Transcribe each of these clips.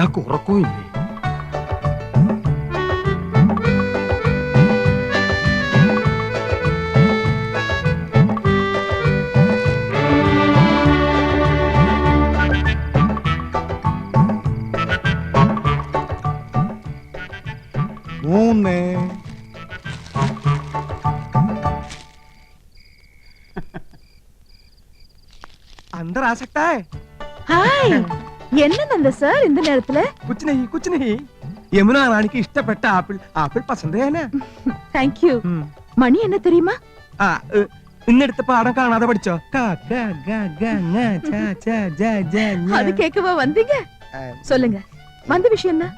ഇയാൾക്ക് ഉറക്കമില്ലേ? என்ன சார் இந்த நேரத்துல? कुछ नहीं யமுனா ராணிக்கு இஷ்டப்பட்ட ஆப்பிள் பசந்த் है ना? Thank you. மணி என்ன தெரியுமா? இன்னெடுத்த பாடம் காணாத படிச்சோ. அது கேட்கவா வந்தீங்க? சொல்லுங்க, வந்த விஷயம் என்ன?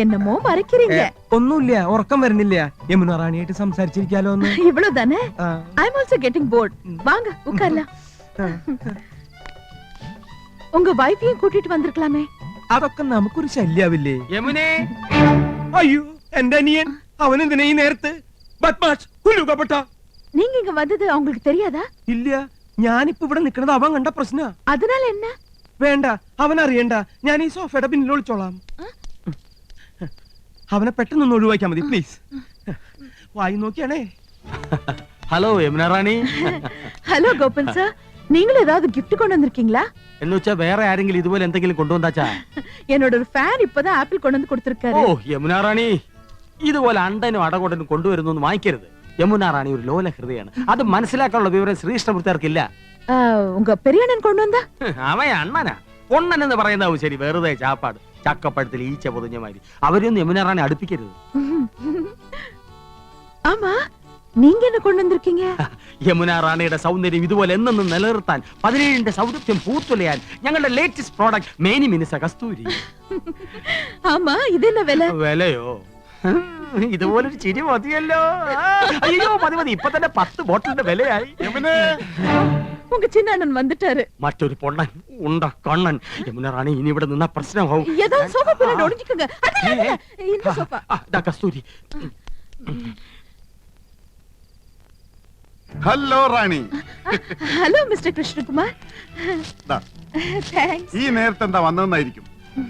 என்னமோ மறைக்கிறீங்க. ഒന്നുമില്ല, ഉറക്കം വരുന്നില്ല. യമുന റാണിയായിട്ട് സംസാരിച്ചിരിക്കാലോ ഒന്ന്. இவ்வளவுதானே? I'm also getting bored. வாங்க உட்காரலாம். உங்க வைஃபையும் கூட்டிட்டு வந்திருக்கலாமே. അതൊക്കെ നമുക്കൊരു ശല്യാവില്ലേ? യമുനേ, അയ്യോ എന്റെ അനിയൻ, അവൻ എന്തിനാ ഈ നേരത്ത്? ബദ്മാഷ്, കുലുകപ്പെട്ട. நீங்க இங்க வந்தது அவங்களுக்கு தெரியாதா? ഇല്ല, ഞാനിപ്പോ ഇവിടെ നിൽക്കുന്നത് അവൻ കണ്ട പ്രശ്ന. அதனால என்ன? വേണ്ട, അവൻ അറിയണ്ട. ഞാൻ ഈ സോഫയുടെ പിന്നിൽ ഒളിച്ചോളാം. അവനെ പെട്ടെന്ന് ഒഴിവാക്കിയാ മതി പ്ലീസ്. വായി നോക്കിയാണേ. ഹലോ യമുന റാണി. ഹലോ ഗോപൻ സർ, നിങ്ങൾ ஏதாவது gift கொண்டு வந்திருக்கீங்களா? എന്ന് വെച്ചാ വേറെ ആരെങ്കിലും ഇതുപോലെ എന്തെങ്കിലും കൊണ്ടുവന്നാച്ചാ? என்னோட ஒரு ஃபேன் இப்பதான் ஆப்பிள் கொண்டு வந்து கொடுத்திருக்காரு. ഓ യമുന റാണി, ഇതുപോലെ അണ്ടനും അടകൊണ്ടനും കൊണ്ടുവരുന്നു വാങ്ങിക്കരുത്. യമുന റാണി ഒരു ലോല ഹൃദയാണ്. അത് മനസ്സിലാക്കാനുള്ള വിവരം ശ്രീകൃഷ്ണമൂർത്തിയാർക്കില്ല. உங்க பெரியண்ணன் கொண்டு வந்தா? അവൻ അണ്ണനാ. പൊണ്ണൻ എന്ന് പറയുന്നതാവും ശരി, വെറുതെ ചാപ്പാട്. ചക്കപ്പഴത്തിൽ ഈച്ച പൊതിഞ്ഞ മാതിരി. അവരൊന്നും യമുന റാണി അടുപ്പിക്കരുത്. ആമാ, நீங்க என்ன கொண்டு வந்திருக்கீங்க? യമുന റാണിയുടെ സൗന്ദര്യം ഇതുപോലെ എന്നെന്നും നിലനിർത്താൻ, 17ന്റെ സൗന്ദര്യം പൂത്തുലയാൻ ഞങ്ങളുടെ ലേറ്റസ്റ്റ് പ്രോഡക്റ്റ് മേനി മിനുസ കസ്തൂരി. ആമാ, ഇത് என்ன വില? വിലയോ? ഇതുപോലൊരു ചിരി മതിയല്ലോ. അയ്യോ മതി മതി, ഇപ്പൊ തന്നെ 10 ബോട്ടിലിന്റെ വിലയായി. உங்க சின்ன அண்ணன் வந்துட்டாரு. മറ്റൊരു പൊണ്ണൻ ഉണ്ട കണ്ണൻ. യമുന റാണി ഇനി ഇവിടെ നിന്ന പ്രശ്നമാവും. ஏதாவது சோஃபா பின்னாடி ஒளிஞ்சுக்கங்க. இந்த sofa. Kasturi. Hello Rani. Hello mister Krishnakumar. Thanks. ഈ നേരത്തെ എന്താ വന്നതെന്നായിരിക്കും.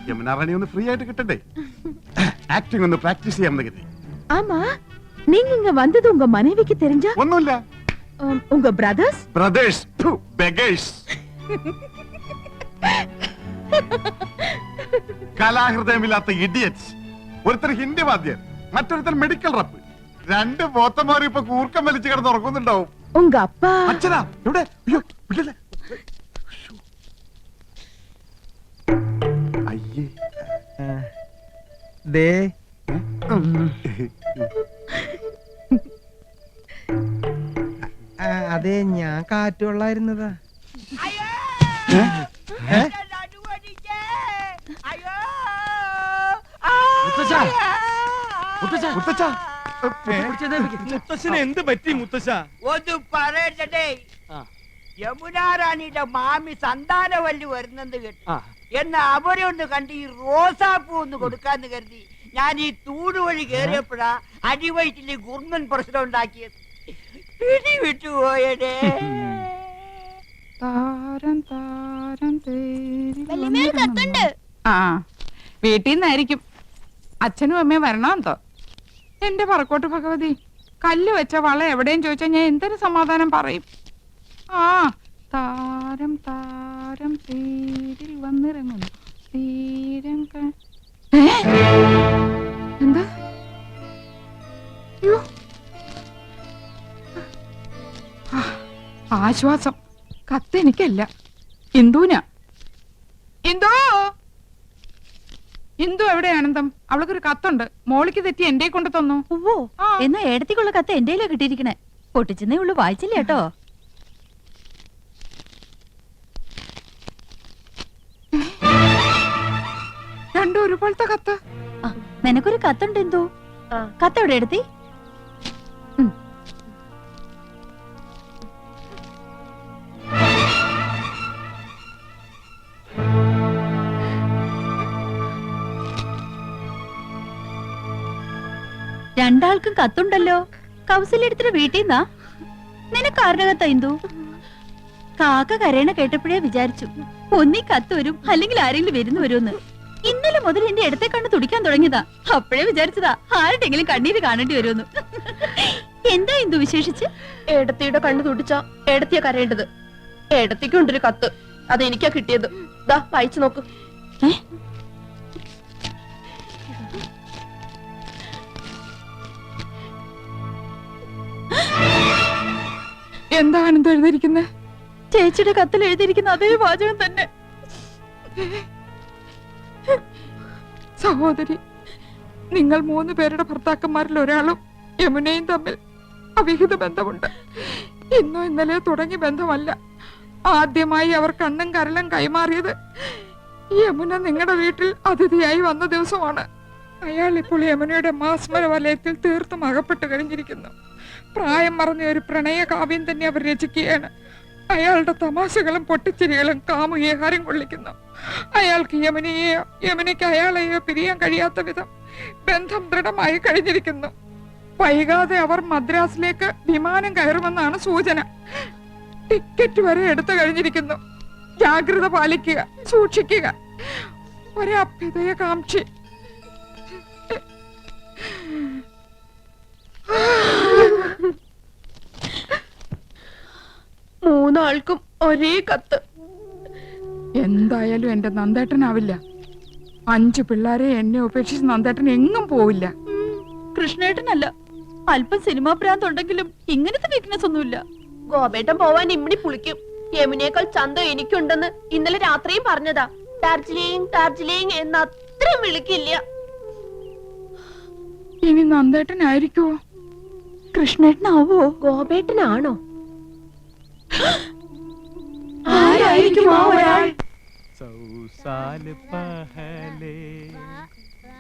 യമുന റാണി ഒന്ന് ഫ്രീ ആയിട്ട് കിട്ടണ്ടേ? ആക്ടിംഗ് ഒന്ന് പ്രാക്ടീസ് ചെയ്യാമെന്ന് കരുതി. ஆமா, நீங்க இங்க வந்தது உங்க மனைவிக்கு தெரிஞ்சா? ഒന്നുമില്ല. உங்க பிரதர்ஸ் ബെഗേഴ്സ് കലാഹൃദയമില്ലാത്ത ഇഡിയറ്റ്സ്. ഒരുത്തർ ഹിന്ദി വാദ്യർ, മറ്റൊരുത്തർ മെഡിക്കൽ റപ്പ്. 2 പോത്തന്മാർ ഇപ്പൊ കൂർക്കം വലിച്ചു കിടന്ന് ഉറങ്ങുന്നുണ്ടാവും. உங்க அப்பா? അച്ഛനാ ഇവിടെ. അയ്യോ വിടല്ലേ. അയ്യേ ദേ, അതെ ഞാൻ കാറ്റുള്ളായിരുന്നതാ. മുത്തശ്ശന് എന്ത് പറ്റി മുത്തശ്ശ? ഒന്ന് പറയട്ടെ, യമുനാ റാണിയുടെ മാമി സന്താനവല്ലി വരുന്നെന്ന് കേട്ടു. എന്നാ അവരെ ഒന്ന് കണ്ട് ഈ റോസാപ്പൂ ഒന്ന് കൊടുക്കാന്ന് കരുതി ഞാൻ ഈ തൂട് വഴി കേറിയപ്പോഴാ അടിവയറ്റില് ഗുർമൻ പ്രശ്നം ഉണ്ടാക്കിയത്. പിടി വിട്ടുപോയടേ. വീട്ടിൽ നിന്നായിരിക്കും. അച്ഛനും അമ്മയും വരണമെന്തോ. എന്റെ പറക്കോട്ട് ഭഗവതി, കല്ല് വെച്ച വള എവിടെയും ചോദിച്ചാൽ ഞാൻ എന്തൊരു സമാധാനം പറയും. ആ താരം താരം തേരിൽ വന്നിറങ്ങുന്നു തീരം. എന്താ? ആശ്വാസം. കത്ത് എനിക്കല്ല, ഇന്ദുവിനാ. ഇന്ദു എവിടെ ആനന്ദം? അവൾക്കൊരു കത്തുണ്ട്. മോളിക്ക് തെറ്റി എന്റെ കൊണ്ട് തന്നു. ഓ, എന്നാ ഏടത്തിക്കുള്ള കത്ത് എന്റെയിലാ കിട്ടിയിരിക്കണേ. പൊട്ടിച്ചെന്നേ ഉള്ളു, വായിച്ചില്ല കേട്ടോ. രണ്ടും ഒരുപോലത്തെ കത്ത്. നിനക്കൊരു കത്തുണ്ട് എന്തോ. കത്ത് എവിടെ എടുത്തി? രണ്ടാൾക്കും കത്തുണ്ടല്ലോ. കൗസല്യടുത്തിട്ട് വീട്ടിൽ നിന്നാ? നിനക്ക് ആരുടെ കത്താ ഇന്ദു? കാക്ക കരയണ കേട്ടപ്പോഴേ വിചാരിച്ചു ഒന്നീ കത്ത് വരും, അല്ലെങ്കിൽ ആരെങ്കിലും വരുന്നു വരുമെന്ന്. ഇന്നലെ മുതൽ എന്റെ ഇടത്തെ കണ്ണ് തുടിക്കാൻ തുടങ്ങിയതാ. അപ്പോഴേ വിചാരിച്ചതാ ആരുടെങ്കിലും കണ്ണീര് കാണേണ്ടി വരുമെന്ന്. എന്താ ഇന്ദു വിശേഷിച്ച്? ഏടത്തിയുടെ കണ്ണു തുടിച്ച ഏടത്തിയ കരയേണ്ടത്. ഏടത്തിക്കുണ്ടൊരു കത്ത്, അത് എനിക്കാ കിട്ടിയത്. ദാ വായിച്ചു നോക്ക്. എന്താ ആനന്ദം എഴുതിയിരിക്കുന്നത്? ചേച്ചിയുടെ കത്തിൽ എഴുതിയിരിക്കുന്ന അതേ വാചകം തന്നെ. സഹോദരി, നിങ്ങൾ 3 പേരുടെ ഭർത്താക്കന്മാരിൽ ഒരാളും യമുനയും തമ്മിൽ അവിഹിത ബന്ധമുണ്ട്. ഇന്നോ ഇന്നലെയോ തുടങ്ങിയ ബന്ധമല്ല. ആദ്യമായി അവർ കണ്ണും കരളും കൈമാറിയത് യമുന നിങ്ങളുടെ വീട്ടിൽ അതിഥിയായി വന്ന ദിവസമാണ്. അയാൾ ഇപ്പോൾ യമുനയുടെ മാസ്മര വലയത്തിൽ തീർത്തും അകപ്പെട്ട് കഴിഞ്ഞിരിക്കുന്നു. പ്രായം മറന്ന ഒരു പ്രണയ കാവ്യം തന്നെ അവർ രചിക്കുകയാണ്. അയാളുടെ തമാശകളും പൊട്ടിച്ചിരികളും കാമുകിയെ ഹരം കൊള്ളിക്കുന്നു. അയാൾക്ക് യമുനയെയോ യമുനയ്ക്ക് അയാളെയോ പിരിയാൻ കഴിയാത്ത വിധം ബന്ധം ദൃഢമായി കഴിഞ്ഞിരിക്കുന്നു. വൈകാതെ അവർ മദ്രാസിലേക്ക് വിമാനം കയറുമെന്നാണ് സൂചന. ടിക്കറ്റ് വരെ എടുത്തു കഴിഞ്ഞിരിക്കുന്നു. ജാഗ്രത പാലിക്കുക, സൂക്ഷിക്കുക. ഒരഭ്യുദയകാംക്ഷി. മൂന്നാൾക്കും ഒരേ കത്ത്. എന്തായാലും എന്റെ നന്ദേട്ടനാവില്ല. 5 പിള്ളേരെ എന്നെ ഉപേക്ഷിച്ച് നന്ദേട്ടൻ എങ്ങും പോവില്ല. കൃഷ്ണേട്ടനല്ല, അല്പം സിനിമാ ഭ്രാന്തുണ്ടെങ്കിലും ഇങ്ങനത്തെ വീക്ക്നെസ് ഒന്നുമില്ല. ഗോപേട്ടൻ പോവാൻ ഇമ്മിണി പുളിക്കും. യമുനേക്കാൾ ചന്തം എനിക്കുണ്ടെന്ന് ഇന്നലെ രാത്രിയും പറഞ്ഞതാ. ഡാർജിലിംഗ് ഡാർജിലിംഗ് എന്ന് അത്രയും വിളിക്കില്ല. ഇനി നന്ദേട്ടനായിരിക്കുവോ? കൃഷ്ണേട്ടനാവോ? ഗോപേട്ടനാണോ? ആരായിരിക്കും ആ ഒരാൾ? 100 साल पहले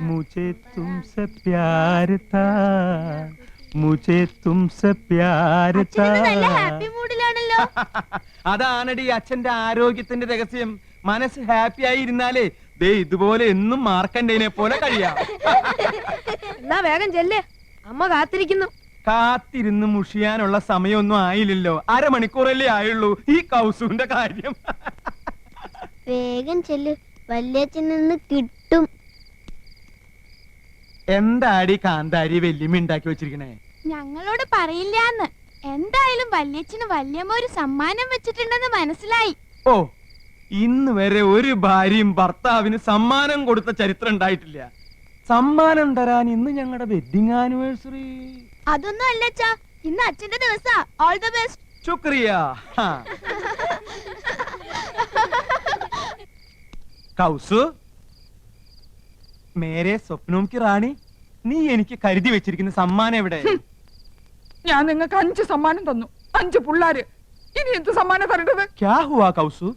मुझे तुमसे प्यार था, मुझे तुमसे प्यार था. അതാണടി അച്ഛന്റെ ആരോഗ്യത്തിന്റെ രഹസ്യം. മനസ്സ് ഹാപ്പി ആയി ഇരുന്നാലേ ദേ ഇതുപോലെ എന്നും മാർക്കണ്ടേനെ പോലെ കഴിയാം. എന്നാ വേഗം ചെല്ലേ, അമ്മ കാത്തിരിക്കുന്നു. കാത്തിരുന്ന് മുഷിയാനുള്ള സമയമൊന്നും ആയില്ലല്ലോ. 1/2 മണിക്കൂറല്ലേ ആയുള്ളൂ ഈ കൗസുവിന്റെ കാര്യം. വേഗം ചെല്ല്, വല്യച്ഛൻ നിന്ന് കിട്ടും. എന്താടി കാന്താരി വല്യമ്മ ഉണ്ടാക്കി വെച്ചിരിക്കണേ? ഞങ്ങളോട് പറയില്ലാന്ന്. എന്തായാലും വല്യച്ഛന് വല്യമ്മ ഒരു സമ്മാനം വെച്ചിട്ടുണ്ടെന്ന് മനസ്സിലായി. ഓ, ഇന്ന് വരെ ഒരു ഭാര്യയും ഭർത്താവിന് സമ്മാനം കൊടുത്ത ചരിത്രം ഉണ്ടായിട്ടില്ല. സമ്മാനം തരാൻ ഇന്ന് ഞങ്ങളുടെ വെഡിങ് ആനിവേഴ്സറി. അതൊന്നും അല്ലച്ചാ, ഇന്ന് അച്ഛന്റെ ദിവസാ. All the best. ശുക്രിയ. കൗസു, മേരെ സ്വപ്നവും കി റാണി, നീ എനിക്ക് കരുതി വെച്ചിരിക്കുന്ന സമ്മാനം എവിടെ? ഞാൻ നിങ്ങൾക്ക് 5 സമ്മാനം തന്നു. 5 പിള്ളാര്. ഇനി എന്ത് സമ്മാനം തരേണ്ടത്? ക്യാ ഹുവാ കൗസു?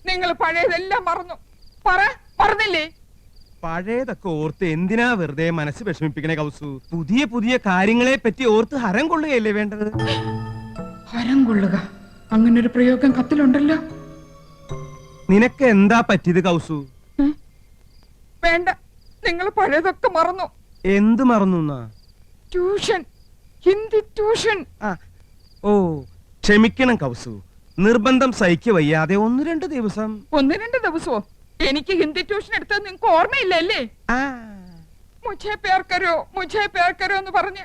നിങ്ങൾ പഴയതെല്ലാം മറന്നു. മറന്നില്ലേ? പഴയതൊക്കെ ഓർത്ത് എന്തിനാ വെറുതെ മനസ്സ് വിഷമിപ്പിക്കണേ കൗസു? പുതിയ പുതിയ കാര്യങ്ങളെ പറ്റി ഓർത്ത് ഹരം കൊള്ളുകയല്ലേ വേണ്ടത്? ഹരം കൊള്ളുക, അങ്ങനൊരു പ്രയോഗം കത്തിലുണ്ടല്ലോ. നിനക്ക് എന്താ പറ്റിയത് കൗസു? വേണ്ട, നിങ്ങൾ പഴയതൊക്കെ മറന്നു. എന്ത് മറന്നു? Tuition, Hindi tuition. ഓ, ക്ഷമിക്കണം കൗസു, നിർബന്ധം സഹിക്ക വയ്യാതെ 1-2 ദിവസം. 1-2 ദിവസമോ? എനിക്ക് ഹിന്ദി ട്യൂഷൻ എടുത്തത് നിങ്ങൾക്ക് ഓർമ്മയില്ലല്ലേ? മുझे प्यार करो എന്ന് പറഞ്ഞ്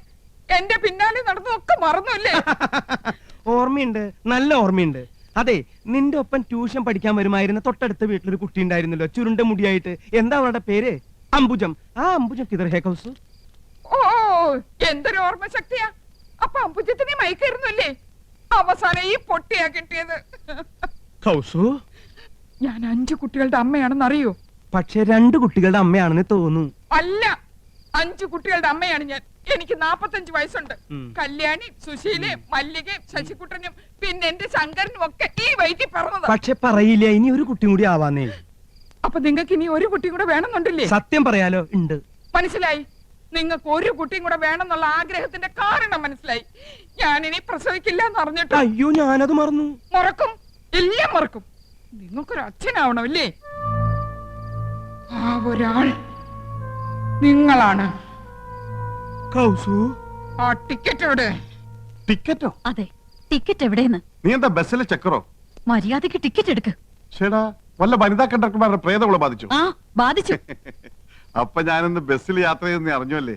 എന്റെ പിന്നാലെ നടന്നതൊക്കെ മറന്നല്ലേ? ഓർമ്മയുണ്ട്, നല്ല ഓർമ്മയുണ്ട്. അതെ, നിന്റെ ഒപ്പം ട്യൂഷൻ പഠിക്കാൻ വരുമായിരുന്ന തൊട്ടടുത്ത വീട്ടിലൊരു കുട്ടി ഉണ്ടായിരുന്നല്ലോ, ചുരുണ്ട മുടിയായിട്ട്. എന്താ അവളുടെ പേര്? അംബുജം. ആ അംബുജം കിതർ ഹേ കൗസു? ഓ, എന്തൊരു ഓർമ്മശക്തിയാ. അപ്പൊ അംബുജത്തിനെ മയക്കായിരുന്നല്ലേ? അവസാനം ഈ പൊട്ടിയാ കിട്ടിയത്. കൗസു, ഞാൻ 5 കുട്ടികളുടെ അമ്മയാണെന്ന് അറിയോ? പക്ഷെ 2 കുട്ടികളുടെ അമ്മയാണെന്ന് തോന്നുന്നു. അല്ല, 5 കുട്ടികളുടെ അമ്മയാണ് ഞാൻ. എനിക്ക് 45 വയസ്സുണ്ട്. കല്യാണി, സുശീലേ, മല്ലികയും ശശികുട്ടനും പിന്നെ എന്റെ ശങ്കരനും ഒക്കെ ഈ വയറ്റിൽ പറഞ്ഞതാ. പക്ഷെ പറയില്ല, ഇനി ഒരു കുട്ടി കൂടി ആവാന്നേ. അപ്പൊ നിങ്ങൾക്ക് ഇനി ഒരു കുട്ടി കൂടെ വേണമെന്നുണ്ടല്ലേ? സത്യം പറയാലോ, ഉണ്ട്. മനസ്സിലായി. നിങ്ങൾക്ക് ഒരു കുട്ടിയും കൂടെ വേണമെന്നുള്ള ആഗ്രഹത്തിന്റെ കാരണം മനസ്സിലായി. ഞാനിനി പ്രസവിക്കില്ല എന്ന് അറിഞ്ഞിട്ട്. അയ്യോ, ഞാനത് മറന്നു. മറക്കും, എല്ലാം മറക്കും. നിങ്ങൾക്കൊരു അച്ഛനാവണമല്ലേ? ആ ഒരാൾ നിങ്ങളാണ്. കൗസു, ആ ടിക്കറ്റ് എവിടെ? ടിക്കറ്റോ? അതെ, ടിക്കറ്റ് എവിടെയെന്ന്. നീ എന്താ ബസ്സിലെ ചക്കറോ? മര്യാദക്ക് ടിക്കറ്റ് എടുക്ക്. ചേടാ, വല്ല വനിതാ കണ്ടക്ടർമാരുടെ പ്രേതവളെ ബാധിച്ചു. ആ ബാധിച്ചു. അപ്പൊ ഞാനിന്ന് ബസ്സിൽ യാത്ര ചെയ്തെന്ന് അറിഞ്ഞല്ലേ?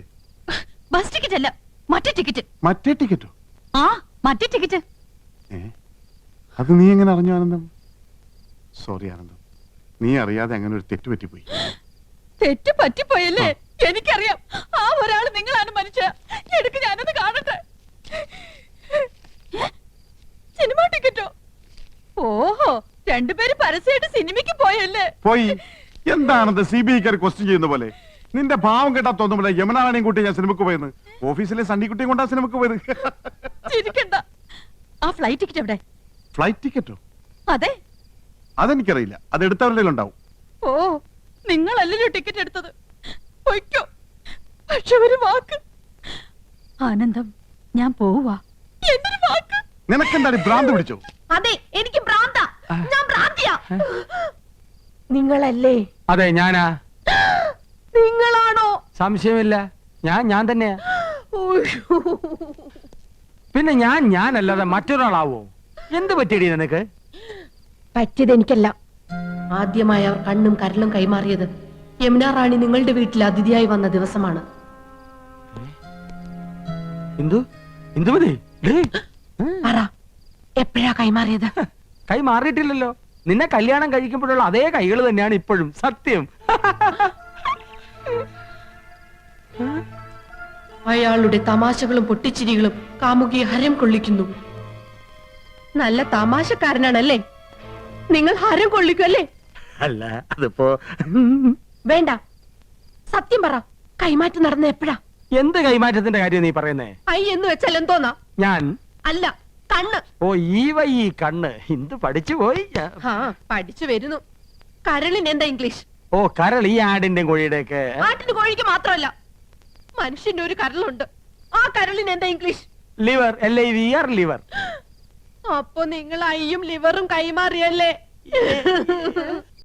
ബസ് ടിക്കറ്റ് അല്ല, മറ്റേ ടിക്കറ്റ്. മറ്റേ ടിക്കറ്റോ? ആ മറ്റേ ടിക്കറ്റ്. അത് നീ എങ്ങനെ അറിഞ്ഞു ആനന്ദം? സോറി ആനന്ദം, നീ അറിയാതെ അങ്ങനെ ഒരു തെറ്റ് പറ്റിപ്പോയി. തെറ്റ് പറ്റിപ്പോയല്ലേ? എനിക്കറിയാം. ആ ഒരാള് നിങ്ങളാണ് മനുഷ്യ. എടുക്ക്, ഞാനൊന്ന് കാണട്ടെ. സിനിമ ടിക്കറ്റോ? ഓഹോ, രണ്ടുപേര് പരസ്യമായിട്ട് സിനിമയ്ക്ക് പോയല്ലേ? പോയി. എന്താണെന്ന് CBI ക്വസ്റ്റ്യൻ ചെയ്യുന്ന പോലെ? നിന്റെ ഭാവം കേട്ടാ തോന്നുമ്പോൾ യമുനാറാണിയും കൂട്ടി ഞാൻ സിനിമക്ക് പോയെന്ന്. ഓഫീസിലെ സണ്ണിക്കുട്ടിയും കൊണ്ടാ സിനിമക്ക് പോയത്. ചിരിക്കണ്ട. ആ ഫ്ലൈറ്റ് ടിക്കറ്റ് എവിടെ? ഫ്ലൈറ്റ് ടിക്കറ്റോ? അതെ. അതെനിക്കറിയില്ല, അത് എടുത്തവരുടെ ഉണ്ടാവും. ഓ, നിങ്ങളല്ലല്ലോ ടിക്കറ്റ് എടുത്തത്. പൊയ്ക്കോ. പക്ഷെ ഒരു വാക്ക്. ആനന്ദം, ഞാൻ പോവാ. എന്നൊരു വാക്ക്. നിനക്കെന്താണ് ഭ്രാന്ത് പിടിച്ചോ? അതെ, എനിക്ക് ഭ്രാന്താ. ഞാൻ ഭ്രാന്തിയാ. നിങ്ങളല്ലേ? അതെ, ഞാനാ. നിങ്ങളാണോ? സംശയമില്ല, ഞാൻ തന്നെയാ. പിന്നെ ഞാനല്ലാതെ മറ്റൊരാളാവോ? എന്ത് പറ്റിയടി നിനക്ക്? പറ്റിയത് എനിക്കല്ല. ആദ്യമായി അവർ കണ്ണും കരളും കൈമാറിയത് യമുന റാണി നിങ്ങളുടെ വീട്ടിൽ അതിഥിയായി വന്ന ദിവസമാണ്. ഇന്ദുമതി, പറ, എപ്പോഴാ കൈമാറിയത്? കൈ മാറിയിട്ടില്ലല്ലോ. നിന്നെ കല്യാണം കഴിക്കുമ്പോഴുള്ള അതേ കൈകൾ തന്നെയാണ് ഇപ്പോഴും. സത്യം. അയാളുടെ തമാശകളും പൊട്ടിച്ചിരികളും കാമുകിയെ ഹരം കൊള്ളിക്കുന്നു. നല്ല തമാശക്കാരനാണല്ലേ? നിങ്ങൾ ഹരം കൊള്ളിക്കുമല്ലേ? അല്ല, അതിപ്പോ വേണ്ട, സത്യം പറ, കൈമാറ്റം നടന്ന എപ്പോഴാ? എന്ത് കൈമാറ്റത്തിന്റെ കാര്യം നീ പറയുന്നേ? ഐ എന്ന് വെച്ചാൽ എന്തോന്നാ? ഞാൻ അല്ല, കണ്ണ്. ഓ, ഈ കണ്ണ്. ഇന്ത് പഠിച്ചു പോയി. ആ, പഠിച്ചു വരുന്നു. കരളിന് എന്താ ഇംഗ്ലീഷ്? ഓ, കരൾ. ഈ ആടിന്റെ കോഴിയുടെ ഒക്കെ. ആട്ടിന് കോഴിക്ക് മാത്രമല്ല, മനുഷ്യന്റെ ഒരു കരളുണ്ട്. ആ കരളിന് എന്താ ഇംഗ്ലീഷ്? ലിവർ. LIVR, liver. അപ്പൊ നിങ്ങൾ അയ്യും ലിവറും കൈമാറിയല്ലേ?